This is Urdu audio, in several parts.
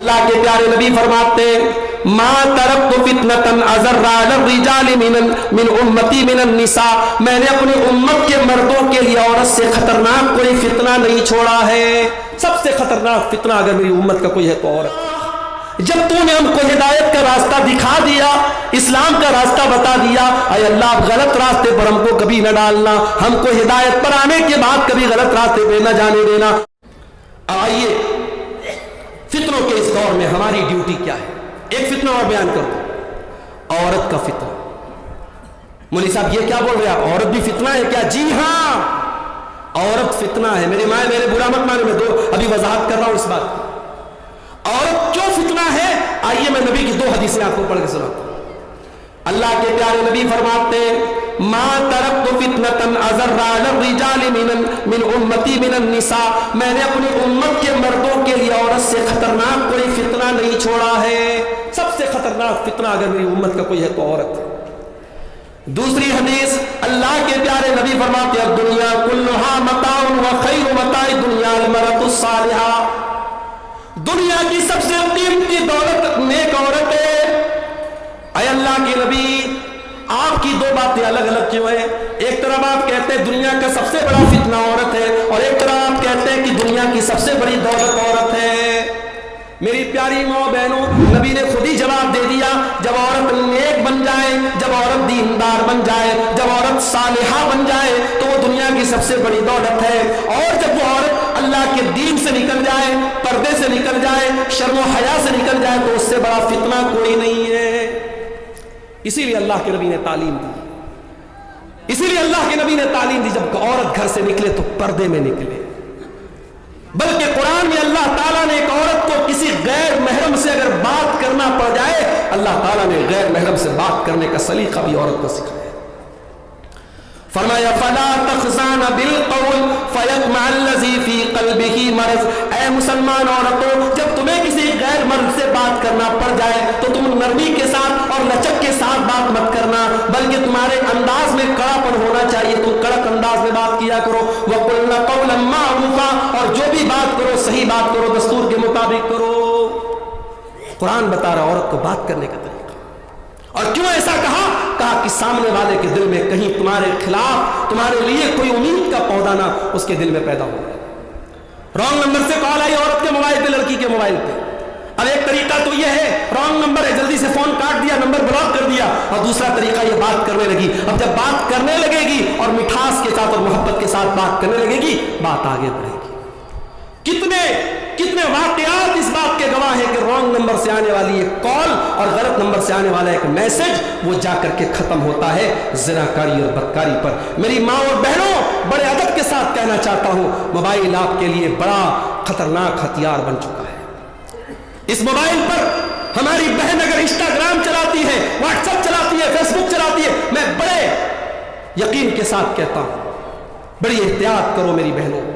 اللہ کے پیارے نبی فرماتے ہیں ما ترکت فتنتن ازرع علی الرجال من امتی من النساء، میں نے اپنی امت کے مردوں کے لیے عورت سے خطرناک کوئی فتنہ نہیں چھوڑا ہے۔ سب سے خطرناک فتنہ اگر میری امت کا کوئی ہے تو عورت۔ جب تو نے ہم کو ہدایت کا راستہ دکھا دیا، اسلام کا راستہ بتا دیا، اے اللہ غلط راستے پر ہم کو کبھی نہ ڈالنا، ہم کو ہدایت پر آنے کے بعد کبھی غلط راستے پہ نہ جانے دینا۔ آئیے فتنوں کے اس دور میں ہماری ڈیوٹی کیا ہے؟ ایک فتنہ اور بیان کر دوں، عورت کا فتنہ۔ مولوی صاحب یہ کیا بول رہے ہیں آپ، عورت بھی فتنہ ہے کیا؟ جی ہاں، عورت فتنہ ہے۔ میری ماں میرے برا مت مانے، میں ابھی وضاحت کر رہا ہوں اس بات کی۔ عورت کیوں فتنہ ہے؟ آئیے میں نبی کی دو حدیثیں آپ کو پڑھ کے سناتا ہوں۔ اللہ کے پیارے نبی فرماتے ہیں ما ترکت فتنتن ازرع علی الرجال من امتی من النساء، میں نے اپنی امت کے مردوں کے لیے عورت سے خطرناک کوئی فتنہ نہیں چھوڑا ہے۔ سب سے خطرناک فتنہ اگر میری امت کا کوئی ہے تو عورت ہے۔ دوسری حدیث اللہ کے پیارے نبی فرماتے ہیں الدنیا کلھا متاع وخیر متاع الدنیا المرأة الصالحہ، دنیا کی سب سے قیمتی دولت نیک عورت ہے۔ اے اللہ کے نبی آپ کی دو باتیں الگ الگ کیوں ہیں؟ ایک طرف آپ کہتے ہیں دنیا کا سب سے بڑا فتنہ عورت ہے، اور ایک طرف آپ کہتے ہیں کہ دنیا کی سب سے بڑی دولت عورت ہے۔ میری پیاری ماں بہنوں، نبی نے خود ہی جواب دے دیا، جب عورت نیک بن جائے، جب عورت دیندار بن جائے، جب عورت صالحہ بن جائے تو وہ دنیا کی سب سے بڑی دولت ہے، اور جب وہ عورت اللہ کے دین سے نکل جائے، پردے سے نکل جائے، شرم و حیا سے نکل جائے تو اس سے بڑا فتنہ کوئی نہیں ہے۔ اسی لیے اللہ کے نبی نے تعلیم دی، اسی لیے اللہ کے نبی نے تعلیم دی جب عورت گھر سے نکلے تو پردے میں نکلے۔ بلکہ قرآن میں اللہ تعالیٰ نے ایک عورت کو کسی غیر محرم سے اگر بات کرنا پڑ جائے، اللہ تعالیٰ نے غیر محرم سے بات کرنے کا سلیقہ بھی عورت کو سکھایا۔ فرمایا فلا تخزان بالقول فیطمع الذی فی قلبہ مرض، اے مسلمان عورتوں جب تمہیں کسی غیر مرد سے بات کرنا پڑ جائے تو تم نرمی کے ساتھ اور لچک کے ساتھ بات مت کرنا، بلکہ تمہارے انداز میں کڑا پن ہونا چاہیے، تم کڑک انداز میں بات کیا کرو۔ وقلن قولا معروفا، اور جو بھی بات کرو صحیح بات کرو، دستور کے مطابق کرو۔ قرآن بتا رہا عورت کو بات کرنے کا طریقہ۔ اور کیوں ایسا کہا کہ سامنے والے کے دل میں کہیں تمہارے خلاف تمہارے لیے کوئی امید کا پودا نہ اس کے دل میں پیدا ہو۔ رانگ نمبر سے کال آئی عورت کے موبائل پہ، لڑکی کے موبائل پہ۔ اب ایک طریقہ تو یہ ہے رانگ نمبر ہے، جلدی سے فون کاٹ دیا، نمبر بلاک کر دیا، اور دوسرا طریقہ یہ بات کرنے لگی۔ اب جب بات کرنے لگے گی اور مٹھاس کے ساتھ اور محبت کے ساتھ بات کرنے لگے گی، بات آگے بڑھے گی۔ کتنے واقعات اس بات کے گواہ ہیں کہ رانگ نمبر سے آنے والی ایک کال اور غلط نمبر سے آنے والا ایک میسج وہ جا کر کے ختم ہوتا ہے زناکاری اور بدکاری پر۔ میری ماں اور بہنوں بڑے ادب کے ساتھ کہنا چاہتا ہوں، موبائل آپ کے لیے بڑا خطرناک ہتھیار بن چکا ہے۔ اس موبائل پر ہماری بہن اگر انسٹاگرام چلاتی ہے، واٹس ایپ چلاتی ہے، فیس بک چلاتی ہے، میں بڑے یقین کے ساتھ کہتا ہوں بڑی احتیاط کرو میری بہنوں۔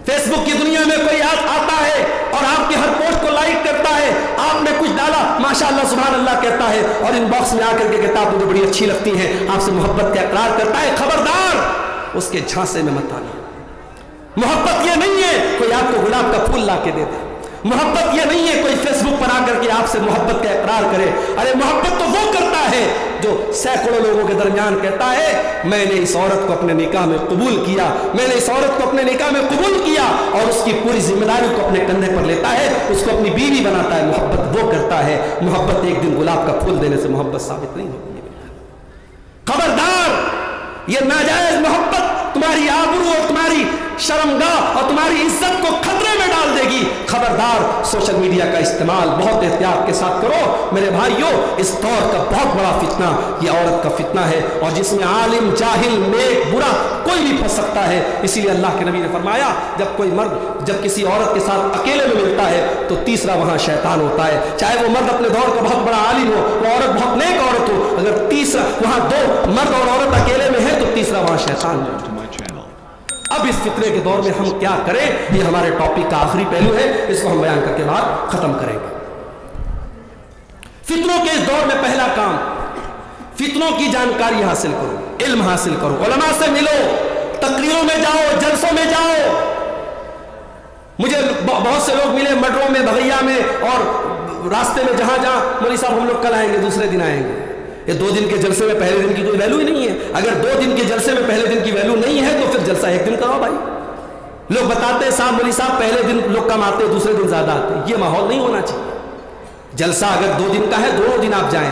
فیس بک کی دنیا میں کوئی آتا ہے اور آپ کی ہر پوسٹ کو لائک کرتا ہے، آپ نے کچھ ڈالا ماشاءاللہ سبحان اللہ کہتا ہے، اور ان باکس میں آ کر کے کہتا ہے مجھے بڑی اچھی لگتی ہے، آپ سے محبت کا اقرار کرتا ہے۔ خبردار اس کے جھانسے میں مت آنا۔ محبت یہ نہیں ہے کوئی آپ کو گلاب کا پھول لا کے دے دے، محبت یہ نہیں ہے کوئی فیس بک پر آ کر کے آپ سے محبت کا اقرار کرے۔ ارے محبت تو وہ کرتا ہے جو سینکڑوں لوگوں کے درمیان کہتا ہے میں نے اس عورت کو اپنے نکاح میں قبول کیا، میں نے اس عورت کو اپنے نکاح میں قبول کیا، اور اس کی پوری ذمہ داری کو اپنے کندھے پر لیتا ہے، اس کو اپنی بیوی بناتا ہے۔ محبت وہ کرتا ہے۔ محبت ایک دن گلاب کا پھول دینے سے محبت ثابت نہیں ہوتی ہے۔ خبردار یہ ناجائز محبت تمہاری آبرو اور تمہاری شرمگاہ اور تمہاری عزت کو خطرے میں ڈال دے گی۔ خبردار سوشل میڈیا کا استعمال بہت احتیاط کے ساتھ کرو میرے بھائیوں۔ اس دور کا بہت بڑا فتنہ یہ عورت کا فتنہ ہے، اور جس میں عالم جاہل نیک برا کوئی بھی پھنس سکتا ہے۔ اسی لیے اللہ کے نبی نے فرمایا جب کوئی مرد جب کسی عورت کے ساتھ اکیلے میں ملتا ہے تو تیسرا وہاں شیطان ہوتا ہے، چاہے وہ مرد اپنے دور کا بہت بڑا عالم ہو، وہ عورت بہت نیک عورت ہو، اگر تیسرا وہاں دو مرد اور عورت اکیلے میں ہے تو تیسرا وہاں شیطان ہے۔ اب اس فتنے کے دور میں ہم کیا کریں، یہ ہمارے ٹاپک کا آخری پہلو ہے، اس کو ہم بیان کر کے بعد ختم کریں گے۔ فتنوں کے اس دور میں پہلا کام، فتنوں کی جانکاری حاصل کرو، علم حاصل کرو، علماء سے ملو، تقریروں میں جاؤ، جلسوں میں جاؤ، مجھے بہت سے لوگ ملے مڈروں میں، بغیا میں اور راستے میں، جہاں جہاں، مولوی صاحب ہم لوگ کل آئیں گے، دوسرے دن آئیں گے. یہ 2 دن کے جلسے میں پہلے دن کی کوئی ویلو ہی نہیں ہے. اگر 2 دن کے جلسے میں پہلے دن کی ویلو نہیں ہے تو پھر جلسہ 1 دن کرو بھائی. لوگ بتاتے ہیں صاحب مولوی صاحب پہلے دن لوگ کم آتے ہیں، دوسرے دن زیادہ آتے ہیں. یہ ماحول نہیں ہونا چاہیے. جلسہ اگر 2 دن کا ہے، 2 دن آپ جائیں،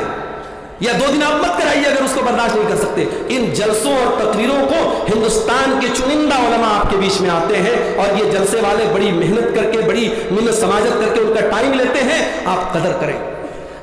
یا 2 دن آپ مت کرائیے اگر اس کو برداشت نہیں کر سکتے. ان جلسوں اور تقریروں کو ہندوستان کے چنندہ علماء آپ کے بیچ میں آتے ہیں، اور یہ جلسے والے بڑی محنت کر کے، بڑی منت سماجت کر کے ان کا ٹائم لیتے ہیں. آپ قدر کریں.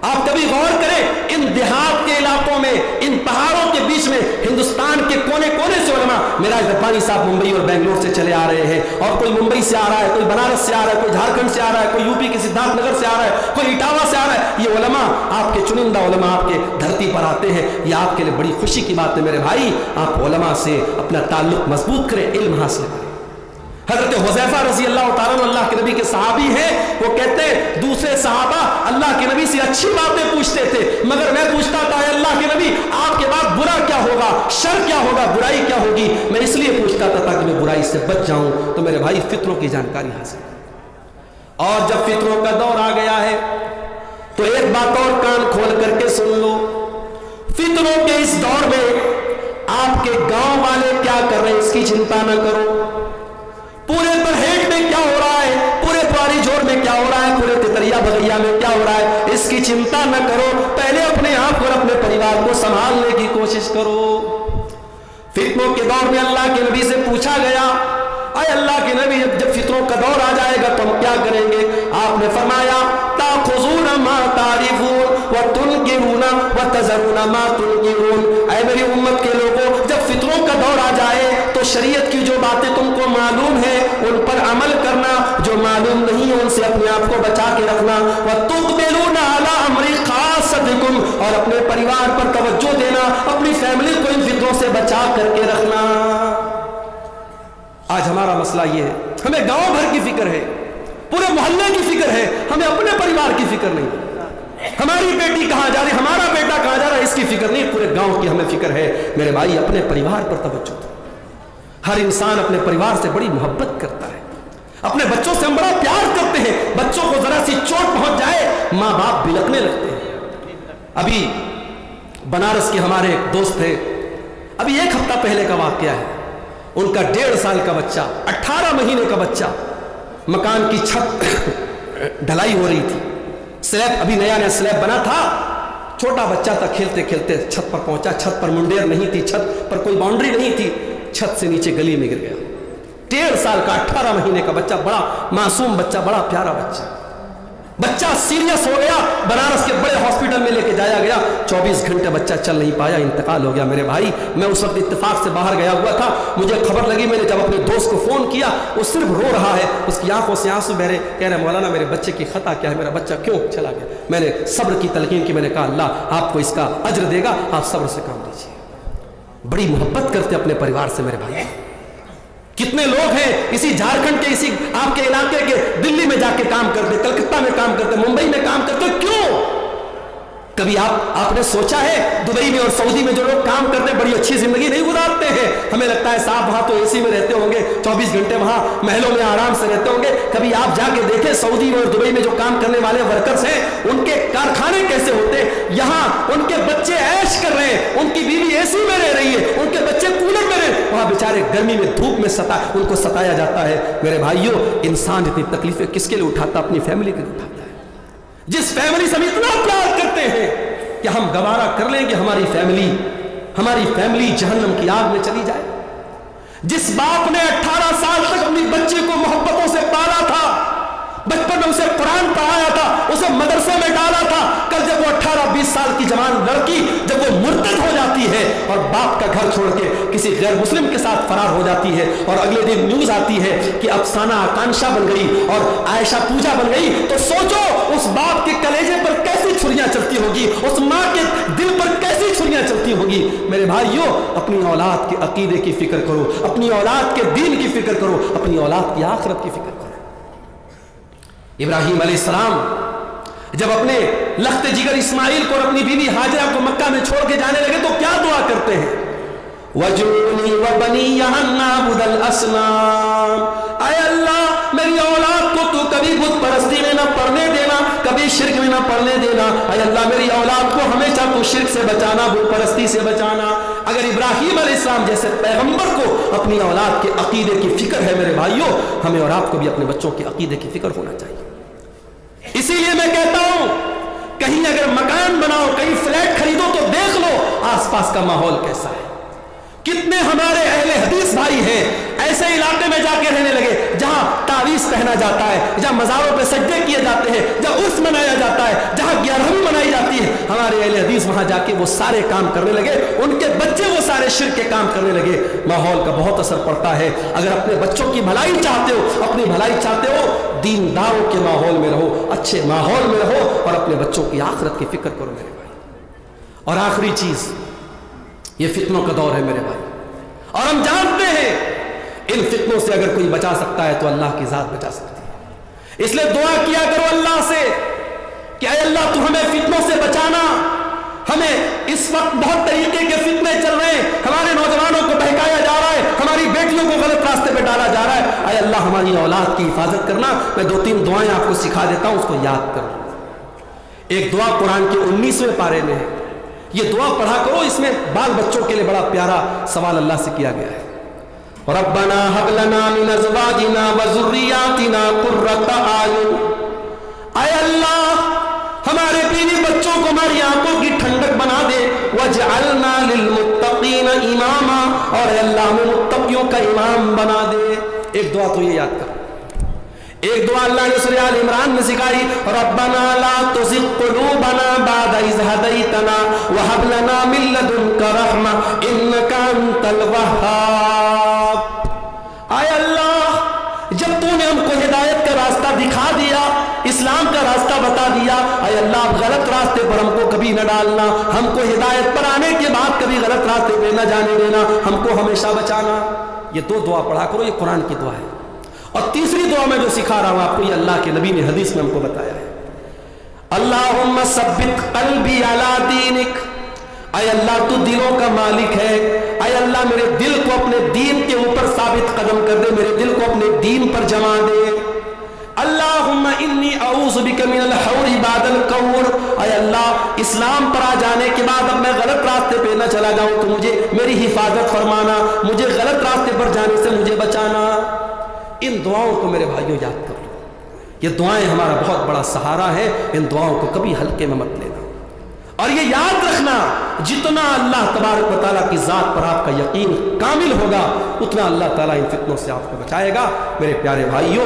آپ کبھی غور کریں، ان دیہات کے علاقوں میں، ان پہاڑوں کے بیچ میں ہندوستان کے کونے کونے سے علماء، معراج ربانی صاحب ممبئی اور بنگلور سے چلے آ رہے ہیں، اور کوئی ممبئی سے آ رہا ہے، کوئی بنارس سے آ رہا ہے، کوئی جھارکھنڈ سے آ رہا ہے، کوئی یوپی کے سدھارتھ نگر سے آ رہا ہے، کوئی اٹاوا سے آ رہا ہے. یہ علماء آپ کے چنندہ علماء آپ کے دھرتی پر آتے ہیں. یہ آپ کے لیے بڑی خوشی کی بات ہے میرے بھائی. آپ علماء سے اپنا تعلق مضبوط کریں، علم حاصل کریں. حضرت حذیفہ رضی اللہ تعالیٰ اللہ کے نبی کے صحابی ہیں. وہ کہتے ہیں دوسرے صحابہ اللہ کے نبی سے اچھی باتیں پوچھتے تھے، مگر میں پوچھتا تھا اے اللہ کے نبی آپ کے بعد برا کیا ہوگا، شر کیا ہوگا، برائی کیا ہوگی. میں اس لیے پوچھتا تھا تاکہ میں برائی سے بچ جاؤں. تو میرے بھائی فتنوں کی جانکاری حاصل کریں. اور جب فتنوں کا دور آ گیا ہے تو ایک بات اور کان کھول کر کے سن لو. فتنوں کے اس دور میں آپ کے گاؤں والے کیا کر رہے ہیں اس کی چنتا نہ کرو. پورے برہیٹ میں کیا ہو رہا ہے، پورے پواری جوڑ میں کیا ہو رہا ہے، پورے تتریا بغیا میں کیا ہو رہا ہے، اس کی چنتا نہ کرو. پہلے اپنے آپ اور اپنے پریوار کو سنبھالنے کی کوشش کرو. فتنوں کے دور میں اللہ کے نبی سے پوچھا گیا اے اللہ کے نبی جب فتنوں کا دور آ جائے گا تو ہم کیا کریں گے. آپ نے فرمایا تاخذون ما تعرفون وتنکرون وتذرون ما تنکرون. اے میری امت کے لوگوں، جب فتنوں کا دور آ جائے تو شریعت کی جو باتیں تم کو معلوم ہے ان پر عمل کرنا، جو معلوم نہیں ہے ان سے اپنے آپ کو بچا کے رکھنا. وتقبلون علی امر خاصتکم، اور اپنے پریوار پر توجہ دینا، اپنی فیملی کو ان فتنوں سے بچا کر کے رکھنا. آج ہمارا مسئلہ یہ ہے، ہمیں گاؤں بھر کی فکر ہے، پورے محلے کی فکر ہے، ہمیں اپنے پریوار کی فکر نہیں. ہماری بیٹی کہاں جا رہی، ہمارا بیٹا کہاں جا رہا ہے اس کی فکر نہیں، پورے گاؤں کی ہمیں فکر ہے. میرے بھائی اپنے پریوار پر توجہ دو. ہر انسان اپنے پریوار سے بڑی محبت کرتا ہے، اپنے بچوں سے ہم بڑا پیار کرتے ہیں. بچوں کو ذرا سی چوٹ پہنچ جائے ماں باپ بلکنے لگتے ہیں. ابھی بنارس کے ہمارے ایک دوست تھے، ابھی 1 ہفتہ پہلے کا واقعہ ہے. ان کا 1.5 سال کا بچہ، 18 مہینے کا بچہ، مکان کی چھت ڈھلائی ہو رہی تھی، سلیب ابھی نیا نیا سلیب بنا تھا، چھوٹا بچہ تھا، کھیلتے کھیلتے چھت پر پہنچا. چھت پر منڈیر نہیں تھی، چھت پر کوئی باؤنڈری نہیں تھی، چھت سے نیچے گلی میں گر گیا. 1.5 سال کا 18 مہینے کا بچہ، بڑا معصوم بچہ، بڑا پیارا بچہ سیریس ہو گیا. بنارس کے بڑے ہاسپٹل میں لے کے جایا گیا. 24 گھنٹے بچہ چل نہیں پایا، انتقال ہو گیا. میرے بھائی میں اس وقت اتفاق سے باہر گیا ہوا تھا، مجھے خبر لگی، میں نے جب اپنے دوست کو فون کیا، وہ صرف رو رہا ہے، اس کی آنکھوں سے آنسو بہ رہے، کہہ رہے مولانا میرے بچے کی خطا کیا ہے، میرا بچہ کیوں چلا گیا. میں نے صبر کی تلقین کی، میں نے کہا اللہ آپ کو اس کا اجر دے گا، آپ صبر سے کام لیجیے. بڑی محبت کرتے اپنے پریوار سے میرے بھائی. کتنے لوگ ہیں اسی جھارکھنڈ کے، اسی آپ کے علاقے کے، دلی میں جا کے کام کرتے، کلکتہ میں کام کرتے، ممبئی میں کام کرتے. کیوں؟ کبھی آپ نے سوچا ہے دبئی میں اور سعودی میں جو لوگ کام کرتے ہیں بڑی اچھی زندگی نہیں گزارتے ہیں؟ ہمیں لگتا ہے صاحب وہاں تو اے سی میں رہتے ہوں گے، 24 گھنٹے وہاں محلوں میں آرام سے رہتے ہوں گے. کبھی آپ جا کے دیکھیں سعودی میں اور دبئی میں جو کام کرنے والے ورکرز ہیں ان کے کارخانے کیسے ہوتے ہیں. یہاں ان کے بچے عیش کر رہے ہیں، ان کی بیوی اے سی میں رہ رہی ہے، ان کے بچے کولر میں رہ رہے ہیں، وہاں بیچارے گرمی میں دھوپ میں ان کو ستایا جاتا ہے. میرے بھائیوں انسان اتنی تکلیفیں کس کے لیے اٹھاتا؟ اپنی فیملی کے لیے اٹھاتا ہے. جس فیملی سے ہم اتنا پیار کرتے ہیں کہ ہم گوارا کر لیں کہ ہماری فیملی جہنم کی آگ میں چلی جائے. جس باپ نے 18 سال تک اپنی بچی کو محبتوں سے پالا تھا، بچپن میں اسے قرآن پڑھایا تھا، اسے مدرسے میں ڈالا تھا، کل جب وہ 18-20 سال کی جوان لڑکی جب وہ مرتد ہو جاتی ہے اور باپ کا گھر چھوڑ کے کسی غیر مسلم کے ساتھ فرار ہو جاتی ہے، اور اگلے دن نیوز آتی ہے کہ افسانہ آکانشا بن گئی اور عائشہ پوجا بن گئی، تو سوچو اس باپ کے کلیجے پر کیسی چھریاں چلتی ہوگی، اس ماں کے دل پر کیسی چھریاں چلتی ہوگی. میرے بھائیوں اپنی اولاد کے عقیدے کی فکر کرو، اپنی اولاد کے دین کی فکر کرو، اپنی اولاد کی آخرت کی فکر کرو. ابراہیم علیہ السلام جب اپنے لخت جگر اسماعیل کو اور اپنی بیوی ہاجرہ کو مکہ میں چھوڑ کے جانے لگے تو کیا دعا کرتے ہیں؟ وَجُنُونِي وَبَنِيَّ أَن نَّعْبُدَ الْأَصْنَامَ. اے اللہ میری اولاد کو تو کبھی بت پرستی میں نہ پڑھنے دینا, کبھی شرک میں نہ پڑھنے دینا. اے اللہ میری اولاد کو ہمیشہ تو شرک سے بچانا, بت پرستی سے بچانا. اگر ابراہیم علیہ السلام جیسے پیغمبر کو اپنی اولاد کے عقیدے کی فکر ہے میرے بھائیوں, ہمیں اور آپ کو بھی اپنے بچوں کے عقیدے کی فکر ہونا چاہیے. اسی لیے میں کہتا ہوں کہیں اگر مکان بناؤ, کہیں فلیٹ خریدو تو دیکھ لو آس پاس کا ماحول کیسا ہے. کتنے ہمارے اہل حدیث بھائی ہیں ایسے علاقے میں جا کے رہنے لگے جہاں تعویذ پہنا جاتا ہے, جہاں مزاروں پہ سجدے کیے جاتے ہیں, جہاں عرس منایا جاتا ہے, جہاں گیارہویں منائی جاتی ہے. ہمارے اہل حدیث وہاں جا کے وہ سارے کام کرنے لگے, ان کے بچے وہ سارے شرک کے کام کرنے لگے. ماحول کا بہت اثر پڑتا ہے. اگر اپنے بچوں کی بھلائی چاہتے ہو, اپنی بھلائی چاہتے ہو, دینداروں کے ماحول میں رہو, اچھے ماحول میں رہو اور اپنے بچوں کی آخرت کی فکر کرو میرے بھائی. اور آخری چیز, یہ فتنوں کا دور ہے میرے بھائی, اور ہم جانتے ہیں ان فتنوں سے اگر کوئی بچا سکتا ہے تو اللہ کی ذات بچا سکتی ہے. اس لیے دعا کیا کرو اللہ سے کہ اے اللہ تو ہمیں فتنوں سے بچانا. ہمیں اس وقت بہت طریقے کے فتنے چل رہے ہیں, ہمارے نوجوانوں کو بہکایا جا رہا ہے, ہماری بیٹیوں کو غلط راستے پہ ڈالا جا رہا ہے. اے اللہ ہماری اولاد کی حفاظت کرنا. میں 2-3 دعائیں آپ کو سکھا دیتا ہوں, اس کو یاد کرو. ایک دعا قرآن کے 19ویں پارے میں ہے, یہ دعا پڑھا کرو. اس میں بال بچوں کے لیے بڑا پیارا سوال اللہ سے کیا گیا ہے. ربنا هب لنا من ازواجنا وذرياتنا قرة اعين. اے اللہ ہمارے بیوی بچوں کو ہماری آنکھوں کی ٹھنڈک بنا دے. واجعلنا للمتقین اماما, اور اے اللہ ہمیں متقیوں کا امام بنا دے. ایک دعا تو یہ یاد کر. ایک دعا اللہ نے سورہ آل عمران میں سکھائی, ربنا لا تزغ قلوبنا بعد اذ هديتنا وهب لنا من لدنك رحمة انك انت الوهاب. اے اللہ جب تو نے ہم کو ہدایت کا راستہ دکھا دیا, اسلام کا راستہ بتا دیا, اے اللہ غلط راستے پر ہم کو کبھی نہ ڈالنا, ہم کو ہدایت پر آنے کے بعد کبھی غلط راستے پہ نہ جانے دینا, ہم کو ہمیشہ بچانا. یہ 2 دعا پڑھا کرو, یہ قرآن کی دعا ہے. اور تیسری دعا میں جو سکھا رہا ہوں آپ کو, یہ اللہ کے نبی نے حدیث میں ہم کو بتایا ہے. اللہم ثبت قلبی علی دینک. اے اللہ تو دلوں کا مالک ہے, اے اللہ میرے دل کو اپنے دین کے اوپر ثابت قدم کر دے, میرے دل کو اپنے دین پر جما دے. اللہم انی اعوذ بک من الحور بعد القور. اے اللہ اسلام پر آ جانے کے بعد اب میں غلط راستے پہ نہ چلا جاؤں تو مجھے میری حفاظت فرمانا, مجھے غلط راستے پر جانے سے مجھے بچانا. ان دعاؤں کو میرے بھائیوں یاد کر لو, یہ دعائیں ہمارا بہت بڑا سہارا ہے. ان دعاؤں کو کبھی ہلکے میں مت لینا, اور یہ یاد رکھنا جتنا اللہ تبارک و تعالیٰ کی ذات پر آپ کا یقین کامل ہوگا اتنا اللہ تعالیٰ ان فتنوں سے آپ کو بچائے گا. میرے پیارے بھائیوں,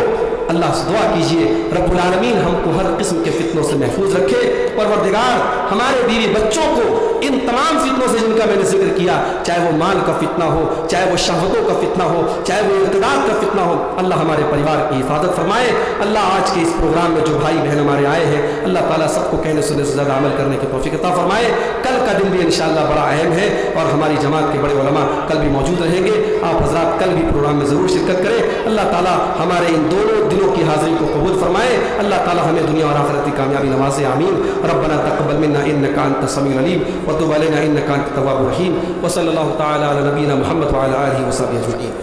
اللہ سے دعا کیجئے رب العالمین ہم کو ہر قسم کے فتنوں سے محفوظ رکھے. پروردگار ہمارے بیوی بچوں کو ان تمام فتنوں سے جن کا میں نے ذکر کیا, چاہے وہ مال کا فتنہ ہو, چاہے وہ شہوتوں کا فتنہ ہو, چاہے وہ اقتدار کا فتنہ ہو, اللہ ہمارے پریوار کی حفاظت فرمائے. اللہ آج کے اس پروگرام میں جو بھائی بہن ہمارے آئے ہیں, اللہ تعالیٰ سب کو کہنے سننے سے زیادہ عمل کرنے کی توفیق عطا فرمائے. کل کا دن بھی انشاءاللہ بڑا اہم ہے اور ہماری جماعت کے بڑے علماء کل بھی موجود رہیں گے. آپ حضرات کل بھی پروگرام میں ضرور شرکت کریں. اللہ تعالیٰ ہمارے ان دونوں دنوں کی حاضری کو قبول فرمائے. اللہ تعالیٰ ہمیں دنیا اور آخرت کی کامیابی نوازے. آمین. ربنا تقبل منا انك انت السميع العليم وتب علينا انك انت التواب الرحيم. وصلى الله تعالى على نبينا محمد وعلى اله وصحبه اجمعين.